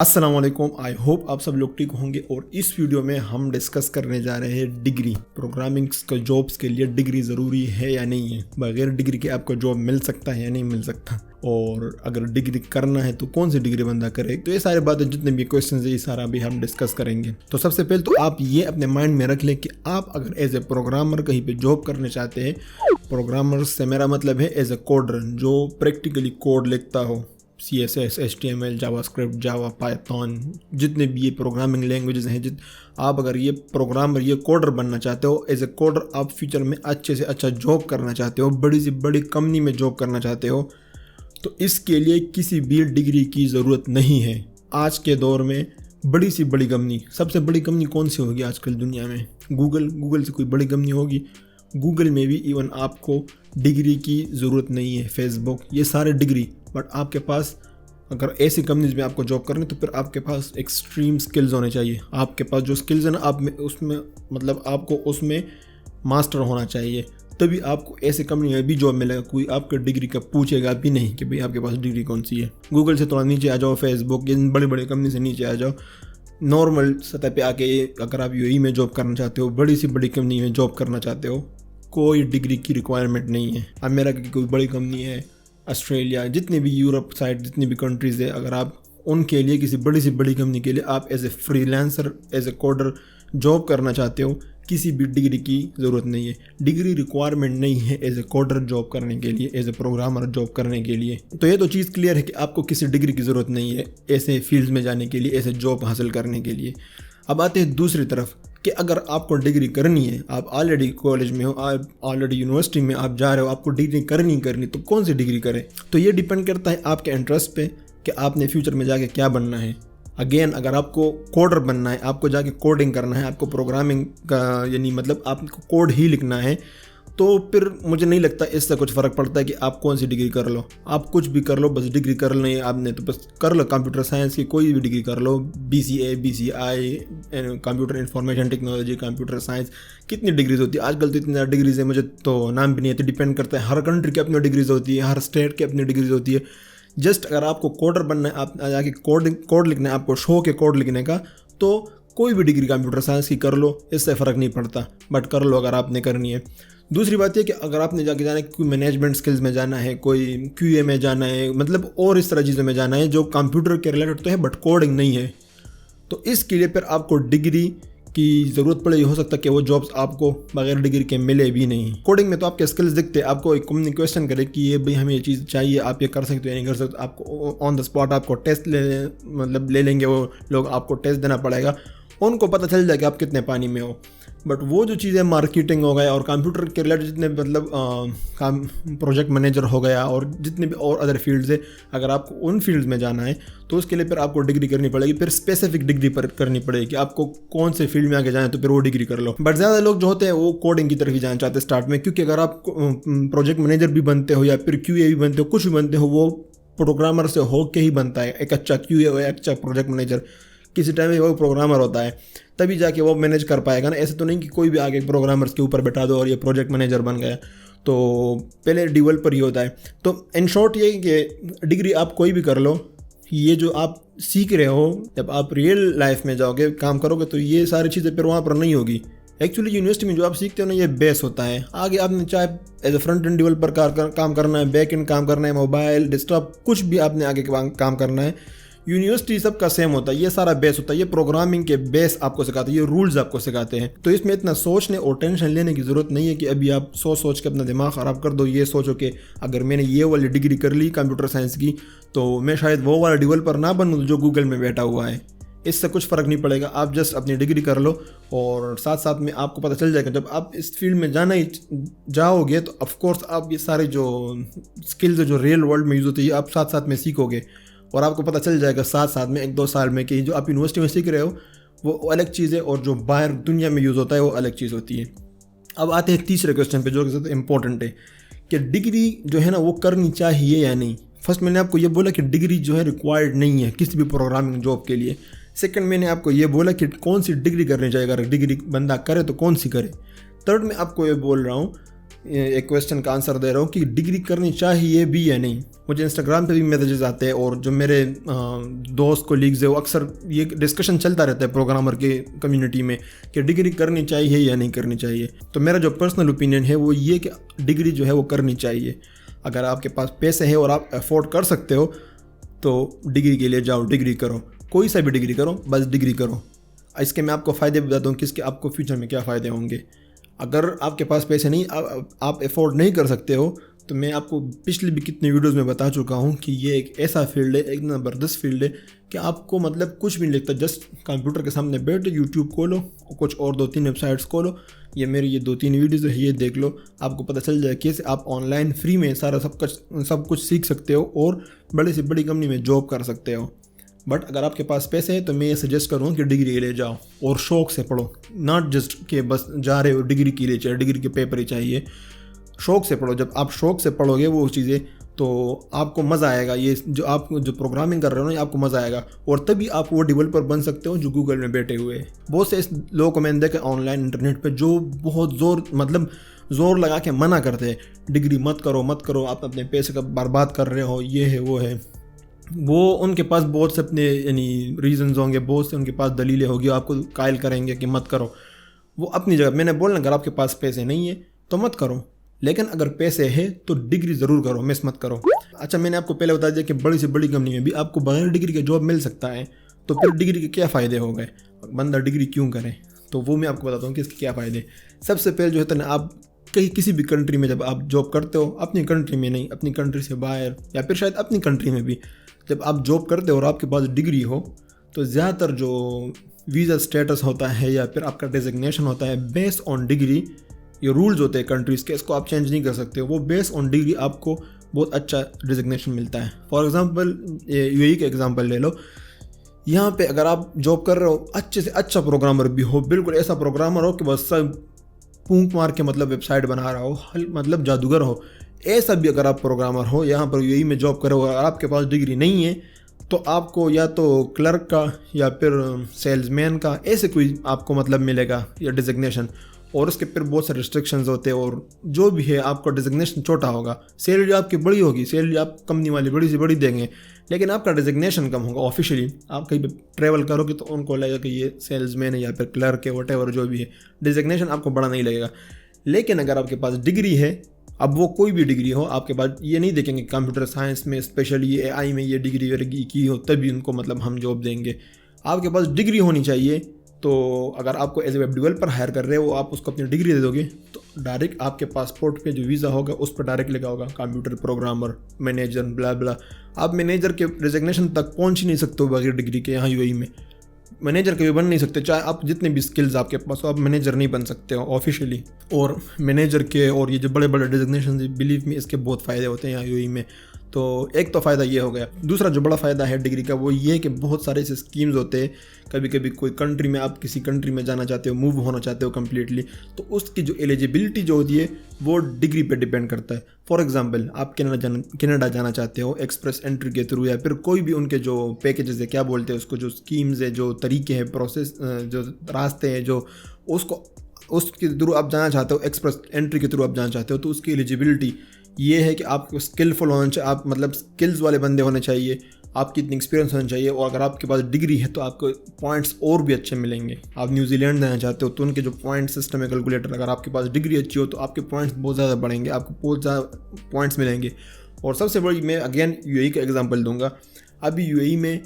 अस्सलाम वालेकुम। I hope आप सब लोग ठीक होंगे और इस वीडियो में हम डिस्कस करने जा रहे हैं डिग्री। प्रोग्रामिंग के जॉब्स के लिए डिग्री ज़रूरी है या नहीं है, बगैर डिग्री के आपको जॉब मिल सकता है या नहीं मिल सकता, और अगर डिग्री करना है तो कौन सी डिग्री बंदा करे। तो ये सारी बातें, जितने भी क्वेश्चन है, ये सारा भी हम डिस्कस करेंगे। तो सबसे पहले तो आप ये अपने माइंड में रख लें कि आप अगर एज ए प्रोग्रामर कहीं पर जॉब करने चाहते हैं, प्रोग्रामर से मेरा मतलब है एज ए कोडर जो प्रैक्टिकली कोड लिखता हो, CSS, HTML, जावास्क्रिप्ट, जावा, पाइथन, जितने भी ये प्रोग्रामिंग लैंग्वेजेस हैं, आप अगर ये प्रोग्रामर, ये कोडर बनना चाहते हो, एज ए कोडर आप फ्यूचर में अच्छे से अच्छा जॉब करना चाहते हो, बड़ी से बड़ी कंपनी में जॉब करना चाहते हो, तो इसके लिए किसी भी डिग्री की ज़रूरत नहीं है। आज के दौर में बड़ी से बड़ी कंपनी, सबसे बड़ी कंपनी कौन सी होगी आजकल दुनिया में? गूगल से कोई बड़ी कंपनी होगी? गूगल में भी इवन आपको डिग्री की ज़रूरत नहीं है। फेसबुक, ये सारे डिग्री, बट आपके पास अगर ऐसी कंपनीज में आपको जॉब करनी है तो फिर आपके पास एक्सट्रीम स्किल्स होने चाहिए। आपके पास जो स्किल्स है ना, आप में उसमें मतलब आपको उसमें मास्टर होना चाहिए, तभी आपको ऐसी कंपनी में भी जॉब मिलेगा। कोई आपके डिग्री का पूछेगा भी नहीं कि भाई आपके पास डिग्री कौन सी है। गूगल से थोड़ा नीचे आ जाओ, फेसबुक, इन बड़ी बड़ी कंपनी से नीचे आ जाओ, नॉर्मल सतह पे आके अगर आप यूएई में जॉब करना चाहते हो, बड़ी सी बड़ी कंपनी में जॉब करना चाहते हो, कोई डिग्री की रिक्वायरमेंट नहीं है। अमेरिका की कोई बड़ी कंपनी है, ऑस्ट्रेलिया, जितनी भी यूरोप साइड जितनी भी कंट्रीज़ है, अगर आप उनके लिए किसी बड़ी से बड़ी कंपनी के लिए आप as a freelancer, as a coder job करना चाहते हो, किसी भी डिग्री की ज़रूरत नहीं है। डिग्री रिक्वायरमेंट नहीं है एज ए कोडर जॉब करने के लिए, एज ए प्रोग्रामर जॉब करने के लिए। तो ये तो चीज़ क्लियर है कि आपको किसी डिग्री की ज़रूरत नहीं है ऐसे फील्ड में जाने के लिए, ऐसे जॉब हासिल करने के लिए। अब आते हैं दूसरी तरफ कि अगर आपको डिग्री करनी है, आप ऑलरेडी कॉलेज में हो, आप ऑलरेडी यूनिवर्सिटी में आप जा रहे हो, आपको डिग्री करनी, तो कौन सी डिग्री करें? तो ये डिपेंड करता है आपके इंटरेस्ट पे कि आपने फ्यूचर में जाके क्या बनना है। अगेन, अगर आपको कोडर बनना है, आपको जाके कोडिंग करना है, आपको प्रोग्रामिंग का यानी मतलब आपको कोड ही लिखना है, तो फिर मुझे नहीं लगता इससे कुछ फ़र्क पड़ता है कि आप कौन सी डिग्री कर लो। आप कुछ भी कर लो, बस डिग्री कर लो आपने, तो बस कर लो कंप्यूटर साइंस की कोई भी डिग्री कर लो, BCA, BCI, computer information technology, computer science, कितनी डिग्रीज होती है आजकल। तो इतनी ज़्यादा डिग्रीज है, मुझे तो नाम भी नहीं है। तो डिपेंड करता है, हर कंट्री की अपनी डिग्रीज होती है, हर स्टेट की अपनी डिग्रीज होती है। जस्ट अगर आपको कोडर बनना है, आप जाके कोड लिखना है, आपको शौक है कोड लिखने का, तो कोई भी डिग्री कंप्यूटर साइंस की कर लो, इससे फ़र्क नहीं पड़ता, बट कर लो अगर आपने करनी है। दूसरी बात यह कि अगर आपने जाके जाना है, कोई मैनेजमेंट स्किल्स में जाना है, कोई QA में जाना है, मतलब और इस तरह चीज़ों में जाना है जो कंप्यूटर के रिलेटेड तो है बट कोडिंग नहीं है, तो इसके लिए फिर आपको डिग्री की ज़रूरत पड़ेगी। हो सकता है कि वो जॉब्स आपको बगैर डिग्री के मिले भी नहीं। कोडिंग में तो आपके स्किल्स दिखते हैं, आपको एक कंपनी क्वेश्चन करे कि ये भाई हमें ये चीज़ चाहिए, आप ये कर सकते हो या नहीं कर सकते, आपको ऑन द स्पॉट आपको टेस्ट ले लेंगे वो लोग, आपको टेस्ट देना पड़ेगा, उनको पता चल जाएगा आप कितने पानी में हो। बट वो जो चीज़ें मार्केटिंग हो गया और कंप्यूटर के रिलेटेड जितने मतलब काम, प्रोजेक्ट मैनेजर हो गया और जितने भी और अदर फील्ड्स है, अगर आपको उन फील्ड्स में जाना है तो उसके लिए फिर आपको डिग्री करनी पड़ेगी। फिर स्पेसिफिक डिग्री पर करनी पड़ेगी कि आपको कौन से फील्ड में आगे जाना है, तो फिर वो डिग्री कर लो। बट ज़्यादा लोग जो होते हैं वो कोडिंग की तरफ ही जाना चाहते हैं स्टार्ट में, क्योंकि अगर आप प्रोजेक्ट मैनेजर भी बनते हो या फिर QA भी बनते हो, कुछ भी बनते हो, वो प्रोग्रामर से हो के ही बनता है। एक अच्छा QA हो, एक अच्छा प्रोजेक्ट मैनेजर किसी टाइम में वो प्रोग्रामर होता है, तभी जाके वो मैनेज कर पाएगा ना। ऐसे तो नहीं कि कोई भी आगे प्रोग्रामर्स के ऊपर बैठा दो और ये प्रोजेक्ट मैनेजर बन गया, तो पहले डेवलपर ही होता है। तो इन शॉर्ट ये कि डिग्री आप कोई भी कर लो, ये जो आप सीख रहे हो, जब आप रियल लाइफ में जाओगे, काम करोगे, तो ये सारी चीज़ें फिर वहाँ पर नहीं होगी। एक्चुअली यूनिवर्सिटी में जो आप सीखते हो ना, ये बेस होता है। आगे आपने चाहे as a front end developer काम करना है, बैक एंड काम करना है, मोबाइल, डेस्कटॉप, कुछ भी आपने आगे काम करना है, यूनिवर्सिटी सबका सेम होता है। ये सारा बेस होता है, ये प्रोग्रामिंग के बेस आपको सिखाते हैं, ये रूल्स आपको सिखाते हैं। तो इसमें इतना सोचने और टेंशन लेने की ज़रूरत नहीं है कि अभी आप सोच के अपना दिमाग ख़राब कर दो। ये सोचो कि अगर मैंने ये वाली डिग्री कर ली कंप्यूटर साइंस की, तो मैं शायद वो वाला डेवलपर ना बनूँ जो गूगल में बैठा हुआ है। इससे कुछ फ़र्क नहीं पड़ेगा। आप जस्ट अपनी डिग्री कर लो और साथ साथ में आपको पता चल जाएगा, जब आप इस फील्ड में जाना ही जाओगे तो ऑफकोर्स आप ये सारे जो स्किल्स जो रियल वर्ल्ड में यूज़ होती है आप साथ साथ में सीखोगे, और आपको पता चल जाएगा साथ साथ में 1-2 साल में कि जो आप यूनिवर्सिटी में सीख रहे हो वो अलग चीज़ है और जो बाहर दुनिया में यूज़ होता है वो अलग चीज़ होती है। अब आते हैं तीसरे क्वेश्चन पे, जो कि सबसे इम्पोर्टेंट है कि डिग्री जो है ना वो करनी चाहिए या नहीं। फर्स्ट मैंने आपको ये बोला कि डिग्री जो है रिक्वायर्ड नहीं है किसी भी प्रोग्रामिंग जॉब के लिए। सेकंड मैंने आपको ये बोला कि कौन सी डिग्री करनी चाहिए, अगर डिग्री बंदा करे तो कौन सी करे। थर्ड मैं आपको ये बोल रहा हूँ एक क्वेश्चन का आंसर दे रहा हूँ कि डिग्री करनी चाहिए भी या नहीं। मुझे इंस्टाग्राम पे भी मैसेजेस आते हैं और जो मेरे दोस्त कोलीग्स है वो अक्सर ये डिस्कशन चलता रहता है प्रोग्रामर के कम्युनिटी में कि डिग्री करनी चाहिए या नहीं करनी चाहिए। तो मेरा जो पर्सनल ओपिनियन है वो ये कि डिग्री जो है वो करनी चाहिए। अगर आपके पास पैसे है और आप अफोर्ड कर सकते हो तो डिग्री के लिए जाओ, डिग्री करो, कोई सा भी डिग्री करो, बस डिग्री करो। इसके मैं आपको फ़ायदे बताता हूँ कि इसके आपको फ्यूचर में क्या फ़ायदे होंगे। अगर आपके पास पैसे नहीं, आप अफोर्ड नहीं कर सकते हो, तो मैं आपको पिछले भी कितने वीडियोस में बता चुका हूँ कि ये एक ऐसा फील्ड है, एक ज़बरदस्त फील्ड है कि आपको मतलब कुछ भी नहीं लगता, जस्ट कंप्यूटर के सामने बैठो, यूट्यूब खोलो, कुछ और 2-3 वेबसाइट्स खोलो, ये मेरी ये 2-3 वीडियोज़ है, ये देख लो, आपको पता चल जाए कैसे आप ऑनलाइन फ्री में सारा सब कुछ सीख सकते हो और बड़ी से बड़ी कंपनी में जॉब कर सकते हो। बट अगर आपके पास पैसे है तो मैं ये सजेस्ट करूँ कि डिग्री के लिए जाओ और शौक़ से पढ़ो, नॉट जस्ट कि बस जा रहे हो डिग्री के लिए, चाहिए डिग्री के पेपर ही चाहिए। शौक़ से पढ़ो। जब आप शौक़ से पढ़ोगे वो चीज़ें तो आपको मज़ा आएगा। ये जो आप जो प्रोग्रामिंग कर रहे हो ना, आपको मज़ा आएगा और तभी आप वो डेवलपर बन सकते हो जो गूगल में बैठे हुए हैं। बहुत से लोगों को मैंने देखा ऑनलाइन इंटरनेट पे जो बहुत ज़ोर लगा के मना करते हैं, डिग्री मत करो, आप अपने पैसे का बर्बाद कर रहे हो, ये है वो है। वो उनके पास बहुत से अपने यानी रीजंस होंगे, बहुत से उनके पास दलीलें होगी, आपको कायल करेंगे कि मत करो। वो अपनी जगह, मैंने बोलना अगर आपके पास पैसे नहीं है तो मत करो, लेकिन अगर पैसे है तो डिग्री ज़रूर करो, मिस मत करो। अच्छा, मैंने आपको पहले बता दिया कि बड़ी से बड़ी कंपनी में भी आपको बगैर डिग्री के जॉब मिल सकता है, तो फिर डिग्री के क्या फ़ायदे हो गए, बंदा डिग्री क्यों करे? तो वो मैं आपको बताता हूँ कि इसके क्या फ़ायदे। सबसे पहले जो है ना, आप कहीं किसी भी कंट्री में जब आप जॉब करते हो, अपनी कंट्री में नहीं, अपनी कंट्री से बाहर या फिर शायद अपनी कंट्री में भी जब आप जॉब करते हो और आपके पास डिग्री हो, तो ज़्यादातर जो वीज़ा स्टेटस होता है या फिर आपका डेजिग्नेशन होता है बेस्ड ऑन डिग्री, ये रूल्स होते हैं कंट्रीज़ के, इसको आप चेंज नहीं कर सकते हो। वो बेस्ड ऑन डिग्री आपको बहुत अच्छा डेजिग्नेशन मिलता है। फॉर एग्जांपल यूएई का एग्जांपल ले लो। यहाँ पे अगर आप जॉब कर रहे हो, अच्छे से अच्छा प्रोग्रामर भी हो, बिल्कुल ऐसा प्रोग्रामर हो कि बस सब फूंक मार के मतलब वेबसाइट बना रहा हो, मतलब जादूगर हो, ऐसा भी अगर आप प्रोग्रामर हो, यहाँ पर यूएई में जॉब करो और आपके पास डिग्री नहीं है, तो आपको या तो क्लर्क का या फिर सेल्समैन का ऐसे कोई आपको मतलब मिलेगा या डिजिग्नेशन, और उसके फिर बहुत सारे रिस्ट्रिक्शंस होते हैं और जो भी है आपका डिजिग्नेशन छोटा होगा, सैलरी आपकी बड़ी होगी, सैलरी आप कंपनी वाली बड़ी से बड़ी देंगे, लेकिन आपका डिजिग्नेशन कम होगा। ऑफिशियली आप कहीं पे ट्रैवल करोगे तो उनको लगेगा कि ये सेल्समैन है या फिर क्लर्क है, वटेवर जो भी है, डिजिग्नेशन आपको बड़ा नहीं लगेगा। लेकिन अगर आपके पास डिग्री है, अब वो कोई भी डिग्री हो आपके पास, ये नहीं देखेंगे कंप्यूटर साइंस में स्पेशली एआई में ये डिग्री की हो तभी उनको मतलब हम जॉब देंगे। आपके पास डिग्री होनी चाहिए। तो अगर आपको as a web developer hire कर रहे हो, आप उसको अपनी डिग्री दे दोगे तो डायरेक्ट आपके पासपोर्ट पे जो वीज़ा होगा उस पर डायरेक्ट लिखा होगा कंप्यूटर प्रोग्रामर, मैनेजर, ब्ला ब्ला। आप मैनेजर के डिजिग्नेशन तक पहुंच ही नहीं सकते हो बगैर डिग्री के। यहाँ यूएई में मैनेजर कभी बन नहीं सकते, चाहे आप जितने भी स्किल्स आपके पास हो, आप मैनेजर नहीं बन सकते हो ऑफिशियली। और मैनेजर के और ये जो बड़े बड़े डिजिग्नेशन, बिलीव में इसके बहुत फ़ायदे होते हैं यहाँ यूएई में। तो एक तो फ़ायदा ये हो गया। दूसरा जो बड़ा फ़ायदा है डिग्री का वो ये कि बहुत सारे ऐसे स्कीम्स होते हैं, कभी कभी कोई कंट्री में आप किसी कंट्री में जाना चाहते हो, मूव होना चाहते हो कम्प्लीटली, तो उसकी जो एलिजिबिलिटी जो होती है वो डिग्री पे डिपेंड करता है। फॉर एग्जांपल आप कनाडा जाना चाहते हो एक्सप्रेस एंट्री के थ्रू, या फिर कोई भी उनके जो पैकेजेस है, क्या बोलते हैं उसको, जो स्कीम्स है, जो तरीके हैं, प्रोसेस, जो रास्ते हैं, जो उसके थ्रू आप जाना चाहते हो, एक्सप्रेस एंट्री के थ्रू आप जाना चाहते हो, तो उसकी एलिजिबिलिटी ये है कि आप स्किलफुल होना चाहिए, आप मतलब स्किल्स वाले बंदे होने चाहिए, आपकी इतनी एक्सपीरियंस होना चाहिए, और अगर आपके पास डिग्री है तो आपको पॉइंट्स और भी अच्छे मिलेंगे। आप न्यूजीलैंड जाना चाहते हो तो उनके जो पॉइंट सिस्टम है, कैलकुलेटर, अगर आपके पास डिग्री अच्छी हो तो आपके पॉइंट्स बहुत ज़्यादा बढ़ेंगे, आपको बहुत ज़्यादा पॉइंट्स मिलेंगे। और सबसे बड़ी, मैं अगेन यूएई का एग्जांपल दूंगा। अभी यूएई में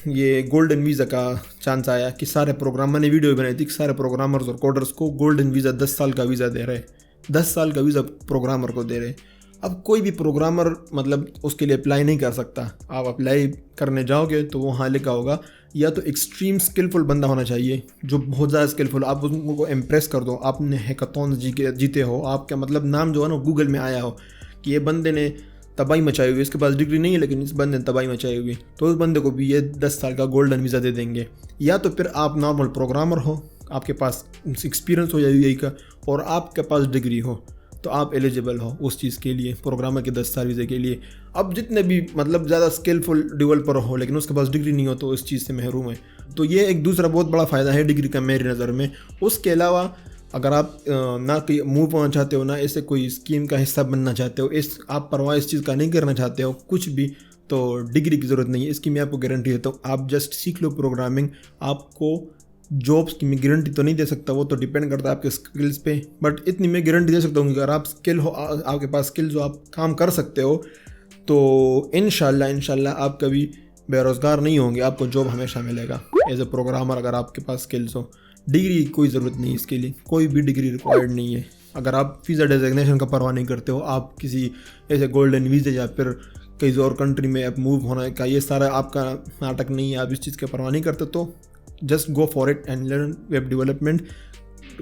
ये गोल्डन वीज़ा का चांस आया कि सारे प्रोग्रामर ने वीडियो बनाई थी कि सारे प्रोग्रामर्स और कोडर्स को गोल्डन वीज़ा 10 साल का वीज़ा दे रहे हैं, 10 साल का वीज़ा प्रोग्रामर को दे रहे हैं। अब कोई भी प्रोग्रामर मतलब उसके लिए अप्लाई नहीं कर सकता। आप अप्लाई करने जाओगे तो वहाँ लिखा होगा या तो एक्सट्रीम स्किलफुल बंदा होना चाहिए, जो बहुत ज़्यादा स्किलफुल, आप उनको इम्प्रेस कर दो, आपने हैकाथॉन जीते हो, आपका मतलब नाम जो है ना गूगल में आया हो कि ये बंदे ने तबाही मचाई हुई, इसके पास डिग्री नहीं है लेकिन इस बंदे ने तबाही मचाई हुई, तो उस बंदे को भी ये 10 साल का गोल्डन वीज़ा दे देंगे। या तो फिर आप नॉर्मल प्रोग्रामर हो, आपके पास एक्सपीरियंस हो या यूएई का, और आपके पास डिग्री हो, तो आप एलिजिबल हो उस चीज़ के लिए, प्रोग्रामर के 10 साल वीज़े के लिए। अब जितने भी मतलब ज़्यादा स्किलफुल डेवलपर हो लेकिन उसके पास डिग्री नहीं हो तो इस चीज़ से महरूम है। तो ये एक दूसरा बहुत बड़ा फ़ायदा है डिग्री का मेरी नज़र में। उसके अलावा अगर आप ना कोई मूव होना चाहते हो, ना इससे कोई स्कीम का हिस्सा बनना चाहते हो, आप परवाह इस चीज़ का नहीं करना चाहते हो कुछ भी, तो डिग्री की ज़रूरत नहीं है। इसकी मैं आपको गारंटी देता हूँ, आप जस्ट सीख लो प्रोग्रामिंग। आपको जॉब्स की मैं गारंटी तो नहीं दे सकता, वो तो डिपेंड करता है आपके स्किल्स पे, बट इतनी मैं गारंटी दे सकता हूँ कि अगर आप स्किल हो, आपके पास स्किल्स हो, आप काम कर सकते हो, तो इंशाल्लाह आप कभी बेरोज़गार नहीं होंगे, आपको जॉब हमेशा मिलेगा एज ए प्रोग्रामर अगर आपके पास स्किल्स हो। डिग्री की कोई ज़रूरत नहीं है इसके लिए, कोई भी डिग्री रिक्वायर्ड नहीं है। अगर आप वीज़ा डेजिग्नेशन का परवाह नहीं करते हो, आप किसी ऐसे गोल्डन वीज़ा या फिर कहीं और कंट्री में आप मूव होने का ये सारा आपका नाटक नहीं है, आप इस चीज़ की परवाह नहीं करते, तो just go for it and learn web development.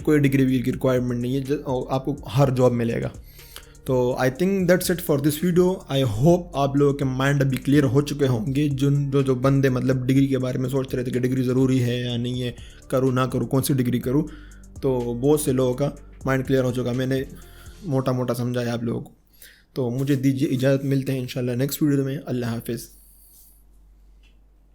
कोई डिग्री की रिक्वायरमेंट नहीं है, आपको हर जॉब मिलेगा। तो I think that's it for this video. I hope आप लोगों के माइंड अभी क्लियर हो चुके होंगे, जो बंदे मतलब डिग्री के बारे में सोच रहे थे कि डिग्री ज़रूरी है या नहीं है, करूँ ना करूँ, कौन सी डिग्री करूँ, तो बहुत से लोगों का माइंड क्लियर हो चुका। मैंने मोटा मोटा समझाया आप लोगों को। तो मुझे दीजिए इजाज़त, मिलते हैं इंशाल्लाह नेक्स्ट वीडियो में। अल्लाह हाफिज़।